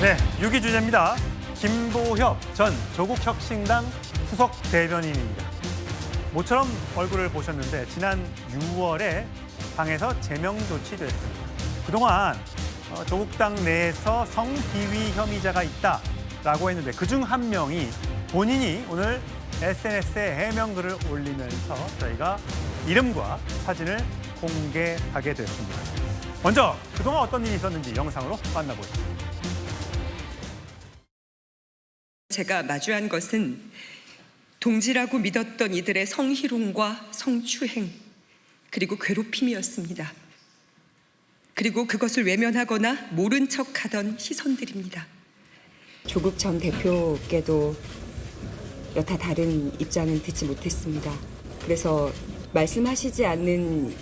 네, 6위 주제입니다. 김보협 전 조국혁신당 수석 대변인입니다. 모처럼 얼굴을 보셨는데 지난 6월에 당에서 제명 조치됐습니다. 그동안 조국당 내에서 성비위 혐의자가 있다라고 했는데 그중 한 명이 본인이 오늘 SNS에 해명글을 올리면서 저희가 이름과 사진을 공개하게 됐습니다. 먼저 그동안 어떤 일이 있었는지 영상으로 만나보시죠. 제가 마주한 것은 동지라고 믿었던 이들의 성희롱과 성추행, 그리고 괴롭힘이었습니다. 그리고 그것을 외면하거나 모른 척하던 시선들입니다. 조국 전 대표께도 여타 다른 입장은 듣지 못했습니다. 그래서 말씀하시지 않는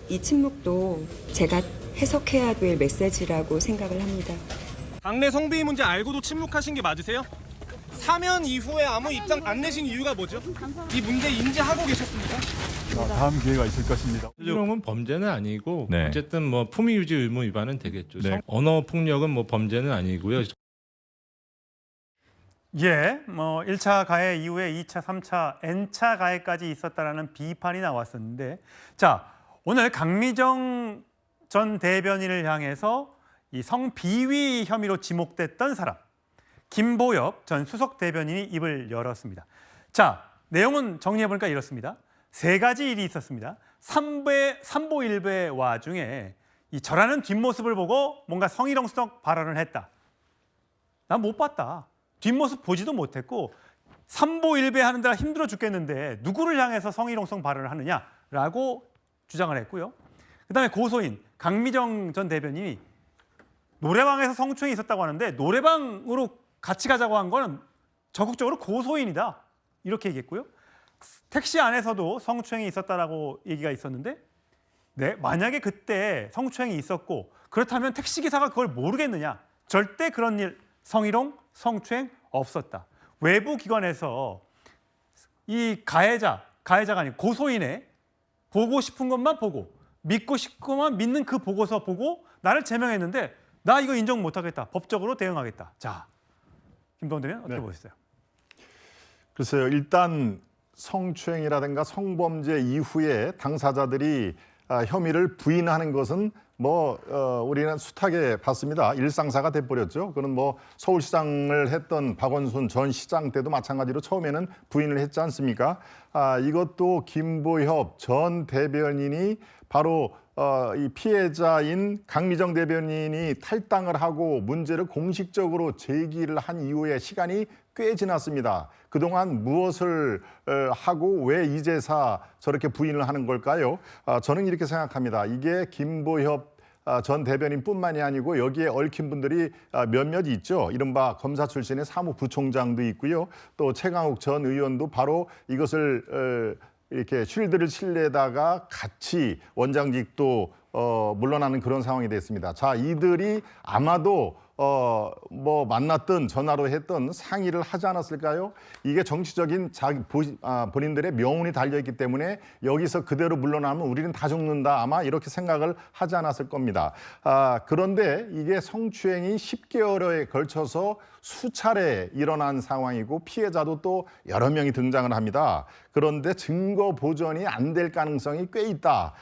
이 침묵도 제가 해석해야 될 메시지라고 생각을 합니다. 당내 성비위 문제 알고도 침묵하신 게 맞으세요? 사면 이후에 아무 입장 안 내신 이유가 뭐죠? 이 문제 인지하고 계셨습니까? 다음 기회가 있을 것입니다. 성희롱은 범죄는 아니고 네. 어쨌든 뭐 품위 유지 의무 위반은 되겠죠. 네. 언어 폭력은 뭐 범죄는 아니고요. 예, 1차 가해 이후에 2차, 3차, N차 가해까지 있었다라는 비판이 나왔었는데, 자, 오늘 강미정 전 대변인을 향해서 이 성비위 혐의로 지목됐던 사람, 김보협 전 수석 대변인이 입을 열었습니다. 자, 내용은 정리해보니까 이렇습니다. 세 가지 일이 있었습니다. 삼보일배 와중에 이 절하는 뒷모습을 보고 뭔가 성희롱스럽 발언을 했다. 난 못 봤다. 뒷모습 보지도 못했고 삼보일배 하는 데가 힘들어 죽겠는데 누구를 향해서 성희롱성 발언을 하느냐라고 주장을 했고요. 그다음에 고소인 강미정 전 대변인이 노래방에서 성추행이 있었다고 하는데 노래방으로 같이 가자고 한 거는 적극적으로 고소인이다 이렇게 얘기했고요. 택시 안에서도 성추행이 있었다라고 얘기가 있었는데 네, 만약에 그때 성추행이 있었고 그렇다면 택시기사가 그걸 모르겠느냐. 절대 그런 일, 성희롱, 성추행 없었다. 외부 기관에서 이 가해자가 아니고 고소인의 보고 싶은 것만 보고 믿고 싶은 것만 믿는 그 보고서 보고 나를 제명했는데 나 이거 인정 못하겠다. 법적으로 대응하겠다. 자, 김동훈 대변인 어떻게 보셨어요? 글쎄요. 일단 성추행이라든가 성범죄 이후에 당사자들이 혐의를 부인하는 것은 우리는 숱하게 봤습니다. 일상사가 돼버렸죠. 그는 서울시장을 했던 박원순 전 시장 때도 마찬가지로 처음에는 부인을 했지 않습니까? 이것도 김보협 전 대변인이 바로 이 피해자인 강미정 대변인이 탈당을 하고 문제를 공식적으로 제기를 한 이후에 시간이 꽤 지났습니다. 그동안 무엇을 하고 왜 이제사 저렇게 부인을 하는 걸까요? 저는 이렇게 생각합니다. 이게 김보협 전 대변인뿐만이 아니고 여기에 얽힌 분들이 몇몇 있죠. 이른바 검사 출신의 사무부총장도 있고요. 또 최강욱 전 의원도 바로 이것을 이렇게 쉴드를 칠려다가 같이 원장직도 물러나는 그런 상황이 됐습니다. 자, 이들이 아마도 만났던 전화로 했던 상의를 하지 않았을까요? 이게 정치적인 본인들의 명운이 달려있기 때문에 여기서 그대로 물러나면 우리는 다 죽는다. 아마 이렇게 생각을 하지 않았을 겁니다. 그런데 이게 성추행이 10개월에 걸쳐서 수차례 일어난 상황이고 피해자도 또 여러 명이 등장을 합니다. 그런데 증거 보전이 안 될 가능성이 꽤 있다.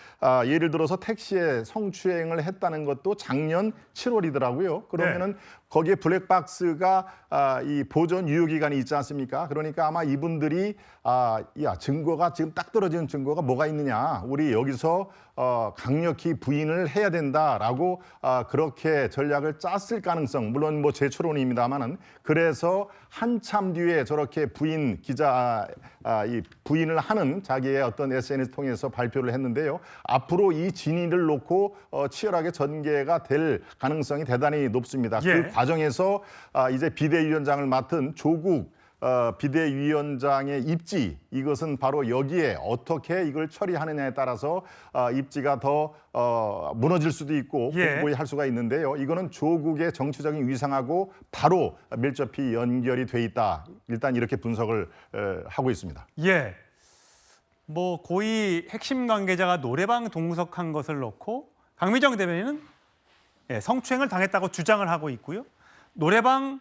예를 들어서 택시에 성추행을 했다는 것도 작년 7월이더라고요. 그러면은 거기에 블랙박스가 이 보존 유효기간이 있지 않습니까? 그러니까 아마 이분들이 증거가 지금 딱 떨어지는 증거가 뭐가 있느냐. 우리 여기서 강력히 부인을 해야 된다라고 그렇게 전략을 짰을 가능성, 물론 제 추론입니다만은 그래서 한참 뒤에 저렇게 이 부인을 하는 자기의 어떤 SNS 통해서 발표를 했는데요. 앞으로 이 진위를 놓고 치열하게 전개가 될 가능성이 대단히 높습니다. 예. 그 과정에서 이제 비대위원장을 맡은 조국 비대위원장의 입지, 이것은 바로 여기에 어떻게 이걸 처리하느냐에 따라서 입지가 더 무너질 수도 있고 공고할 수가 있는데요. 이거는 조국의 정치적인 위상하고 바로 밀접히 연결이 돼 있다. 일단 이렇게 분석을 하고 있습니다. 예. 고위 핵심 관계자가 노래방 동석한 것을 놓고 강미정 대변인은 성추행을 당했다고 주장을 하고 있고요. 노래방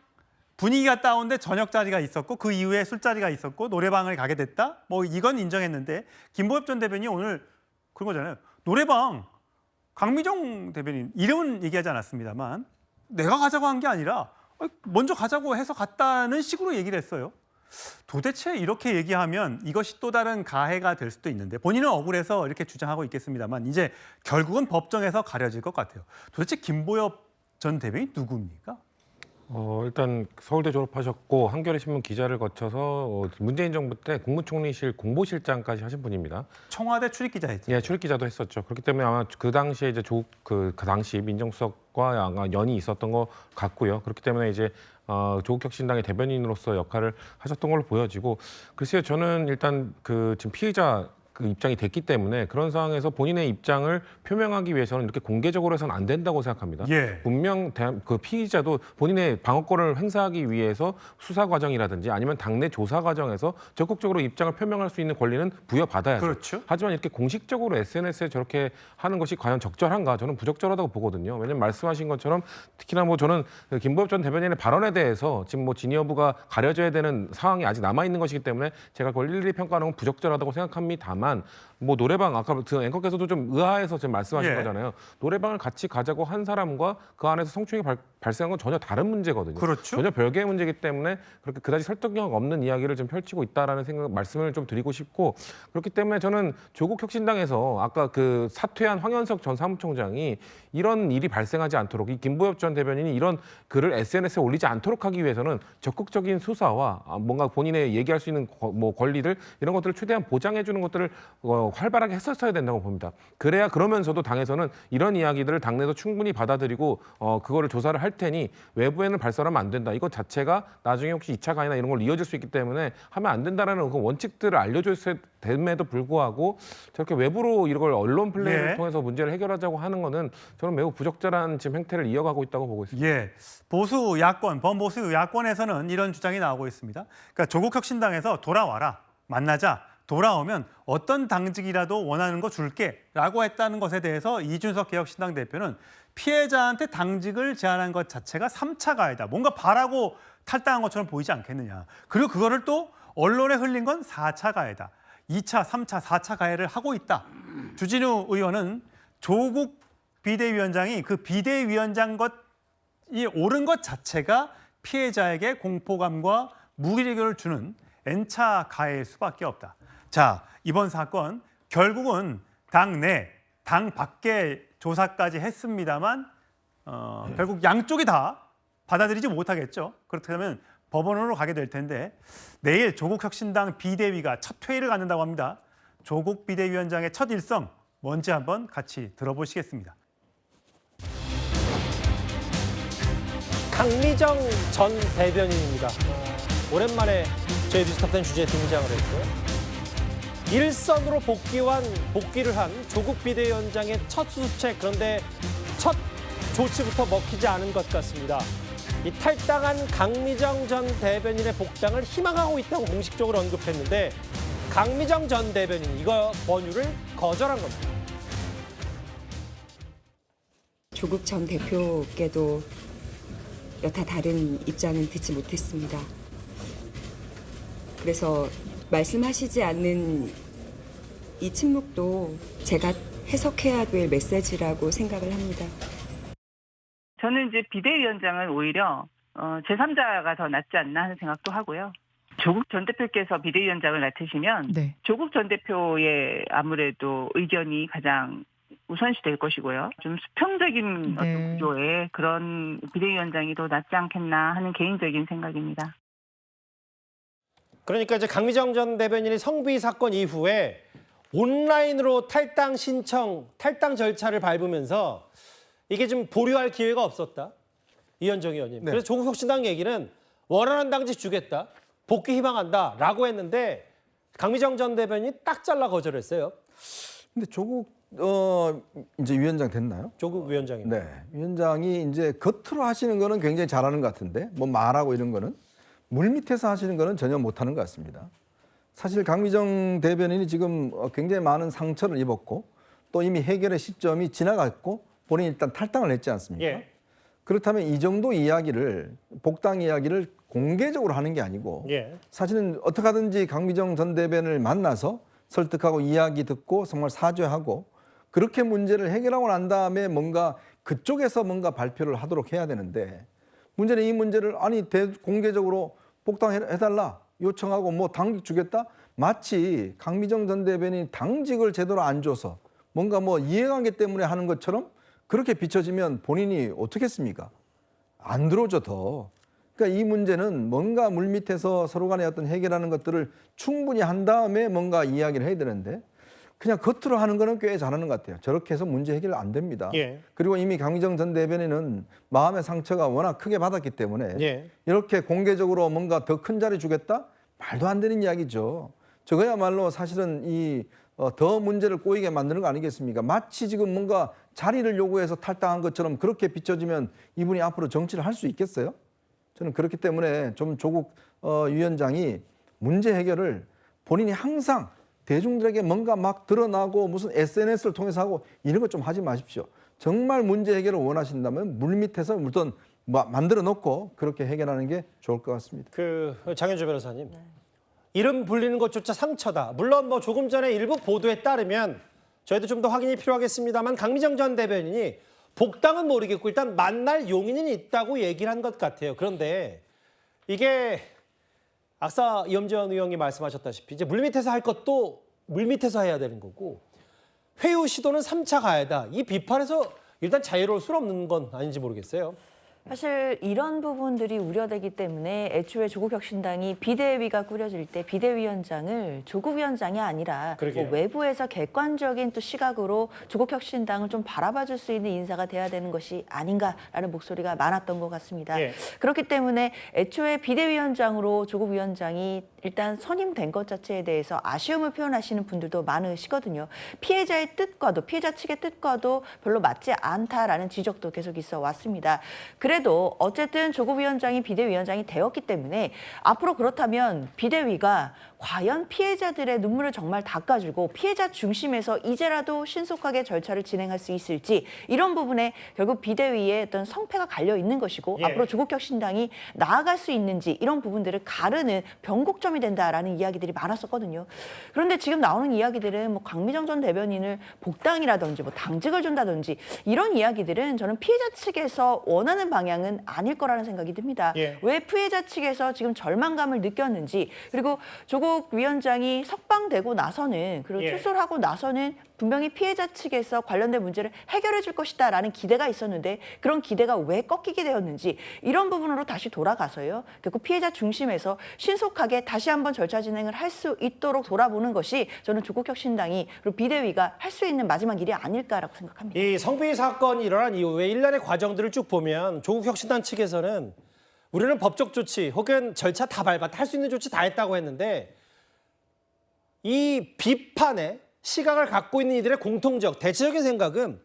분위기가 다운데 저녁 자리가 있었고 그 이후에 술자리가 있었고 노래방을 가게 됐다. 뭐 이건 인정했는데 김보엽 전 대변인이 오늘 그런 거잖아요. 노래방 강미정 대변인 이름은 얘기하지 않았습니다만 내가 가자고 한 게 아니라 먼저 가자고 해서 갔다는 식으로 얘기를 했어요. 도대체 이렇게 얘기하면 이것이 또 다른 가해가 될 수도 있는데 본인은 억울해서 이렇게 주장하고 있겠습니다만 이제 결국은 법정에서 가려질 것 같아요. 도대체 김보엽 전 대변인 누구입니까? 일단 서울대 졸업하셨고 한겨레 신문 기자를 거쳐서 문재인 정부 때 국무총리실 공보실장까지 하신 분입니다. 청와대 출입 기자였죠. 예, 출입 기자도 했었죠. 그렇기 때문에 아마 그 당시에 이제 그 당시 민정수석과 아마 연이 있었던 것 같고요. 그렇기 때문에 이제 조국혁신당의 대변인으로서 역할을 하셨던 걸로 보여지고, 글쎄요, 저는 일단 그 지금 피의자 그 입장이 됐기 때문에 그런 상황에서 본인의 입장을 표명하기 위해서는 이렇게 공개적으로 해서는 안 된다고 생각합니다. 예. 분명 그 피의자도 본인의 방어권을 행사하기 위해서 수사 과정이라든지 아니면 당내 조사 과정에서 적극적으로 입장을 표명할 수 있는 권리는 부여받아야죠. 그렇죠. 하지만 이렇게 공식적으로 SNS에 저렇게 하는 것이 과연 적절한가? 저는 부적절하다고 보거든요. 왜냐하면 말씀하신 것처럼 특히나 뭐 저는 김보엽 전 대변인의 발언에 대해서 지금 뭐 진위 여부가 가려져야 되는 상황이 아직 남아 있는 것이기 때문에 제가 그걸 일일이 평가하는 건 부적절하다고 생각합니다만, 뭐 노래방 아까 앵커께서도 좀 의아해서 지금 말씀하신 예. 거잖아요. 노래방을 같이 가자고 한 사람과 그 안에서 성추행이 발생한 건 전혀 다른 문제거든요. 그렇죠. 전혀 별개의 문제이기 때문에 그렇게 그다지 설득력 없는 이야기를 좀 펼치고 있다라는 말씀을 좀 드리고 싶고, 그렇기 때문에 저는 조국혁신당에서 아까 그 사퇴한 황현석 전 사무총장이 이런 일이 발생하지 않도록, 이 김보엽 전 대변인이 이런 글을 SNS에 올리지 않도록 하기 위해서는 적극적인 수사와 뭔가 본인의 얘기할 수 있는 뭐 권리들 이런 것들을 최대한 보장해 주는 것들을 활발하게 했었어야 된다고 봅니다. 그래야 그러면서도 당에서는 이런 이야기들을 당내에서 충분히 받아들이고 그거를 조사를 할 테니 외부에는 발설하면 안 된다. 이것 자체가 나중에 혹시 2차 가해나 이런 걸 이어질 수 있기 때문에 하면 안 된다라는 그 원칙들을 알려줬을 됨에도 불구하고 저렇게 외부로 이걸 언론 플레이를 예. 통해서 문제를 해결하자고 하는 거는 저는 매우 부적절한 지금 행태를 이어가고 있다고 보고 있습니다. 예, 보수 야권, 범보수 야권에서는 이런 주장이 나오고 있습니다. 그러니까 조국혁신당에서 돌아와라, 만나자, 돌아오면 어떤 당직이라도 원하는 거 줄게라고 했다는 것에 대해서 이준석 개혁신당 대표는 피해자한테 당직을 제안한 것 자체가 3차 가해다. 뭔가 바라고 탈당한 것처럼 보이지 않겠느냐. 그리고 그거를 또 언론에 흘린 건 4차 가해다. 2차, 3차, 4차 가해를 하고 있다. 주진우 의원은 조국 비대위원장이 그 비대위원장 것이 옳은 것 자체가 피해자에게 공포감과 무기력을 주는 N차 가해일 수밖에 없다. 자, 이번 사건 결국은 당 내, 당 밖의 조사까지 했습니다만 결국 양쪽이 다 받아들이지 못하겠죠. 그렇다면 법원으로 가게 될 텐데 내일 조국혁신당 비대위가 첫 회의를 갖는다고 합니다. 조국 비대위원장의 첫 일성 뭔지 한번 같이 들어보시겠습니다. 강미정 전 대변인입니다. 오랜만에 저희 뉴스탑10 주제에 등장을 했고요. 일선으로 복귀를 한 조국 비대위원장의 첫 수습책, 그런데 첫 조치부터 먹히지 않은 것 같습니다. 이 탈당한 강미정 전 대변인의 복당을 희망하고 있다고 공식적으로 언급했는데 강미정 전 대변인 이거 권유를 거절한 겁니다. 조국 전 대표께도 여타 다른 입장은 듣지 못했습니다. 그래서 말씀하시지 않는 이 침묵도 제가 해석해야 될 메시지라고 생각을 합니다. 저는 이제 비대위원장은 오히려 제3자가 더 낫지 않나 하는 생각도 하고요. 조국 전 대표께서 비대위원장을 맡으시면 네. 조국 전 대표의 아무래도 의견이 가장 우선시 될 것이고요. 좀 수평적인 어떤 구조의 그런 비대위원장이 더 낫지 않겠나 하는 개인적인 생각입니다. 그러니까 이제 강미정 전 대변인의 성비 사건 이후에 온라인으로 탈당 신청, 탈당 절차를 밟으면서 이게 좀 보류할 기회가 없었다. 이현정 의원님. 네. 그래서 조국혁신당 얘기는 원하는 당직 주겠다. 복귀 희망한다라고 했는데 강미정 전 대변인이 딱 잘라 거절했어요. 근데 조국 이제 위원장 됐나요? 조국 위원장입니다. 네. 위원장이 이제 겉으로 하시는 거는 굉장히 잘하는 것 같은데 뭐 말하고 이런 거는 물밑에서 하시는 거는 전혀 못하는 것 같습니다. 사실 강미정 대변인이 지금 굉장히 많은 상처를 입었고 또 이미 해결의 시점이 지나갔고 본인이 일단 탈당을 했지 않습니까? 예. 그렇다면 이 정도 이야기를 복당 이야기를 공개적으로 하는 게 아니고 예. 사실은 어떻게 하든지 강미정 전 대변인을 만나서 설득하고 이야기 듣고 정말 사죄하고 그렇게 문제를 해결하고 난 다음에 뭔가 그쪽에서 뭔가 발표를 하도록 해야 되는데 문제는 이 문제를 아니 공개적으로 복당해달라 요청하고 뭐 당직 주겠다 마치 강미정 전 대변인이 당직을 제대로 안 줘서 뭔가 뭐 이해관계 때문에 하는 것처럼 그렇게 비춰지면 본인이 어떻겠습니까? 안 들어오죠 더. 그러니까 이 문제는 뭔가 물밑에서 서로 간에 어떤 해결하는 것들을 충분히 한 다음에 뭔가 이야기를 해야 되는데 그냥 겉으로 하는 거는 꽤 잘하는 것 같아요. 저렇게 해서 문제 해결 안 됩니다. 예. 그리고 이미 강미정 전 대변인은 마음의 상처가 워낙 크게 받았기 때문에 예. 이렇게 공개적으로 뭔가 더 큰 자리 주겠다? 말도 안 되는 이야기죠. 저거야말로 사실은 더 문제를 꼬이게 만드는 거 아니겠습니까? 마치 지금 뭔가 자리를 요구해서 탈당한 것처럼 그렇게 비춰지면 이분이 앞으로 정치를 할 수 있겠어요? 저는 그렇기 때문에 좀 조국 위원장이 문제 해결을 본인이 항상 대중들에게 뭔가 막 드러나고 무슨 SNS를 통해서 하고 이런 거 좀 하지 마십시오. 정말 문제 해결을 원하신다면 물밑에서 어떤 만들어 놓고 그렇게 해결하는 게 좋을 것 같습니다. 장현주 변호사님. 이름 불리는 것조차 상처다. 물론 뭐 조금 전에 일부 보도에 따르면 저희도 좀 더 확인이 필요하겠습니다만 강미정 전 대변인이 복당은 모르겠고 일단 만날 용인은 있다고 얘기를 한 것 같아요. 그런데 이게 아까 이염전 의원이 말씀하셨다시피 이제 물밑에서 할 것도 물밑에서 해야 되는 거고 회유 시도는 3차 가해다. 이 비판에서 일단 자유로울 수는 없는 건 아닌지 모르겠어요. 사실 이런 부분들이 우려되기 때문에 애초에 조국혁신당이 비대위가 꾸려질 때 비대위원장을 조국 위원장이 아니라 뭐 외부에서 객관적인 또 시각으로 조국혁신당을 좀 바라봐줄 수 있는 인사가 돼야 되는 것이 아닌가라는 목소리가 많았던 것 같습니다. 예. 그렇기 때문에 애초에 비대위원장으로 조국 위원장이 일단 선임된 것 자체에 대해서 아쉬움을 표현하시는 분들도 많으시거든요. 피해자의 뜻과도 피해자 측의 뜻과도 별로 맞지 않다라는 지적도 계속 있어 왔습니다. 그래도 어쨌든 조국 위원장이 비대위원장이 되었기 때문에 앞으로 그렇다면 비대위가 과연 피해자들의 눈물을 정말 닦아주고 피해자 중심에서 이제라도 신속하게 절차를 진행할 수 있을지 이런 부분에 결국 비대위의 어떤 성패가 갈려 있는 것이고 예. 앞으로 조국혁신당이 나아갈 수 있는지 이런 부분들을 가르는 변곡점이 된다라는 이야기들이 많았었거든요. 그런데 지금 나오는 이야기들은 뭐 강미정 전 대변인을 복당이라든지 뭐 당직을 준다든지 이런 이야기들은 저는 피해자 측에서 원하는 방향은 아닐 거라는 생각이 듭니다. 예. 왜 피해자 측에서 지금 절망감을 느꼈는지 그리고 조국 위원장이 석방되고 나서는 그리고 예. 출소를 하고 나서는 분명히 피해자 측에서 관련된 문제를 해결해 줄 것이다라는 기대가 있었는데 그런 기대가 왜 꺾이게 되었는지 이런 부분으로 다시 돌아가서요. 결국 피해자 중심에서 신속하게 다시 한번 절차 진행을 할 수 있도록 돌아보는 것이 저는 조국혁신당이 그리고 비대위가 할 수 있는 마지막 일이 아닐까라고 생각합니다. 이 성비 사건이 일어난 이후에 일련의 과정들을 쭉 보면 조국혁신당 측에서는 우리는 법적 조치 혹은 절차 다 밟았다. 할 수 있는 조치 다 했다고 했는데 이 비판에 시각을 갖고 있는 이들의 공통적 대체적인 생각은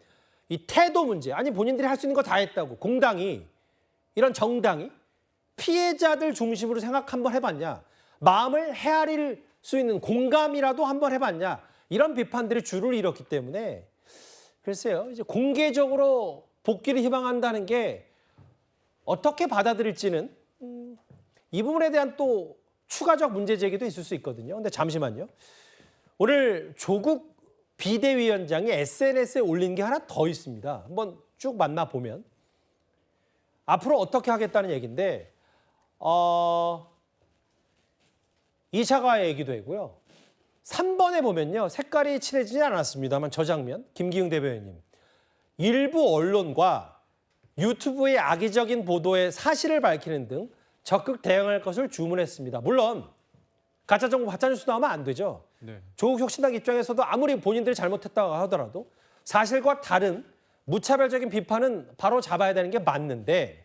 이 태도 문제 아니 본인들이 할 수 있는 거 다 했다고 공당이 이런 정당이 피해자들 중심으로 생각 한번 해봤냐 마음을 헤아릴 수 있는 공감이라도 한번 해봤냐 이런 비판들이 줄을 이뤘기 때문에 글쎄요 이제 공개적으로 복귀를 희망한다는 게 어떻게 받아들일지는 이 부분에 대한 또 추가적 문제 제기도 있을 수 있거든요. 근데 잠시만요. 오늘 조국 비대위원장이 SNS에 올린 게 하나 더 있습니다. 한번 쭉 만나보면 앞으로 어떻게 하겠다는 얘기인데 2차 가해 얘기도 했고요. 3번에 보면요. 색깔이 칠해지지 않았습니다만 저 장면 김기흥 대변인님. 일부 언론과 유튜브의 악의적인 보도에 사실을 밝히는 등 적극 대응할 것을 주문했습니다. 물론 가짜정보, 가짜뉴스 나오면 안 되죠. 네. 조국혁신당 입장에서도 아무리 본인들이 잘못했다고 하더라도 사실과 다른 무차별적인 비판은 바로 잡아야 되는 게 맞는데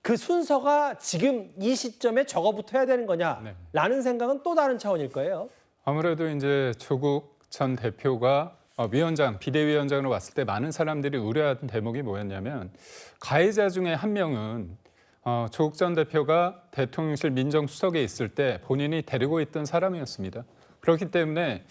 그 순서가 지금 이 시점에 적어붙어야 되는 거냐라는 생각은 또 다른 차원일 거예요. 아무래도 이제 조국 전 대표가 위원장, 비대위원장으로 왔을 때 많은 사람들이 우려하던 대목이 뭐였냐면 가해자 중에 한 명은 조국 전 대표가 대통령실 민정수석에 있을 때 본인이 데리고 있던 사람이었습니다. 그렇기 때문에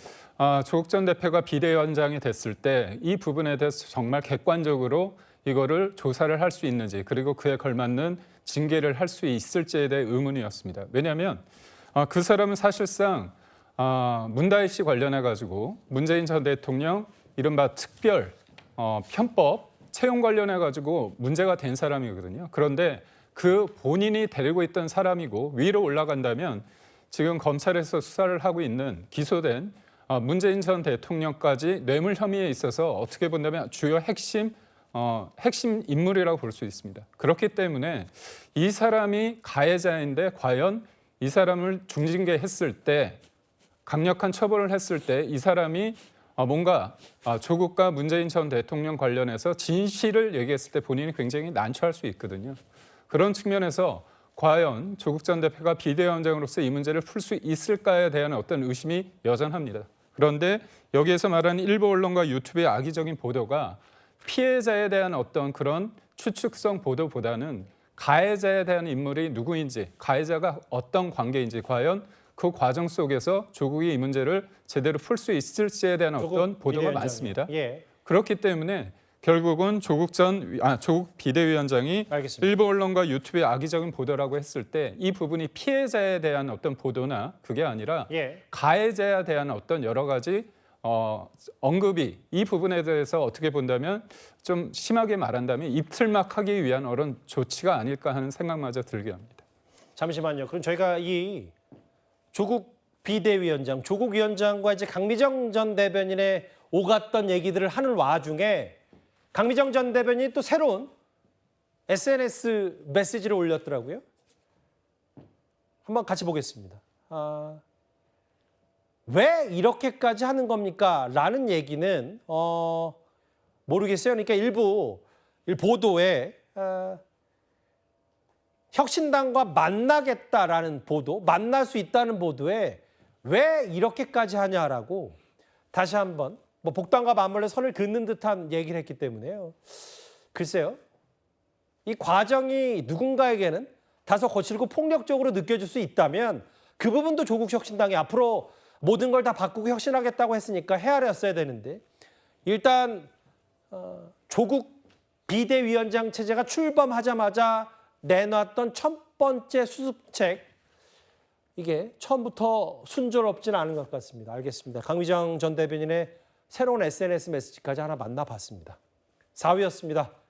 조국 전 대표가 비대위원장이 됐을 때 이 부분에 대해서 정말 객관적으로 이거를 조사를 할 수 있는지 그리고 그에 걸맞는 징계를 할 수 있을지에 대해 의문이었습니다. 왜냐하면 그 사람은 사실상 문다혜 씨 관련해 가지고 문재인 전 대통령 이른바 특별 편법 채용 관련해 가지고 문제가 된 사람이거든요. 그런데 그 본인이 데리고 있던 사람이고 위로 올라간다면 지금 검찰에서 수사를 하고 있는 기소된 문재인 전 대통령까지 뇌물 혐의에 있어서 어떻게 본다면 주요 핵심 인물이라고 볼 수 있습니다. 그렇기 때문에 이 사람이 가해자인데 과연 이 사람을 중징계했을 때 강력한 처벌을 했을 때 이 사람이 뭔가 조국과 문재인 전 대통령 관련해서 진실을 얘기했을 때 본인이 굉장히 난처할 수 있거든요. 그런 측면에서 과연 조국 전 대표가 비대위원장으로서 이 문제를 풀 수 있을까에 대한 어떤 의심이 여전합니다. 그런데 여기에서 말하는 일부 언론과 유튜브의 악의적인 보도가 피해자에 대한 어떤 그런 추측성 보도보다는 가해자에 대한 인물이 누구인지, 가해자가 어떤 관계인지, 과연 그 과정 속에서 조국이 이 문제를 제대로 풀 수 있을지에 대한 어떤 보도가 많습니다. 예. 그렇기 때문에 결국은 조국 비대위원장이 알겠습니다. 일부 언론과 유튜브의 악의적인 보도라고 했을 때 이 부분이 피해자에 대한 어떤 보도나 그게 아니라 예. 가해자에 대한 어떤 여러 가지 언급이 이 부분에 대해서 어떻게 본다면 좀 심하게 말한다면 입틀막하기 위한 어떤 조치가 아닐까 하는 생각마저 들게 합니다. 잠시만요. 그럼 저희가 이 조국 비대위원장, 조국 위원장과 이제 강미정 전 대변인의 오갔던 얘기들을 하는 와중에 강미정 전 대변인이 또 새로운 SNS 메시지를 올렸더라고요. 한번 같이 보겠습니다. 왜 이렇게까지 하는 겁니까? 라는 얘기는 모르겠어요. 그러니까 일부 보도에 혁신당과 만나겠다라는 보도, 만날 수 있다는 보도에 왜 이렇게까지 하냐라고 다시 한번 복당과 맞물려 선을 긋는 듯한 얘기를 했기 때문에요. 글쎄요. 이 과정이 누군가에게는 다소 거칠고 폭력적으로 느껴질 수 있다면 그 부분도 조국 혁신당이 앞으로 모든 걸 다 바꾸고 혁신하겠다고 했으니까 헤아렸어야 되는데 일단 조국 비대위원장 체제가 출범하자마자 내놨던 첫 번째 수습책 이게 처음부터 순조롭지는 않은 것 같습니다. 알겠습니다. 강미정 전 대변인의 새로운 SNS 메시지까지 하나 만나봤습니다. 4위였습니다.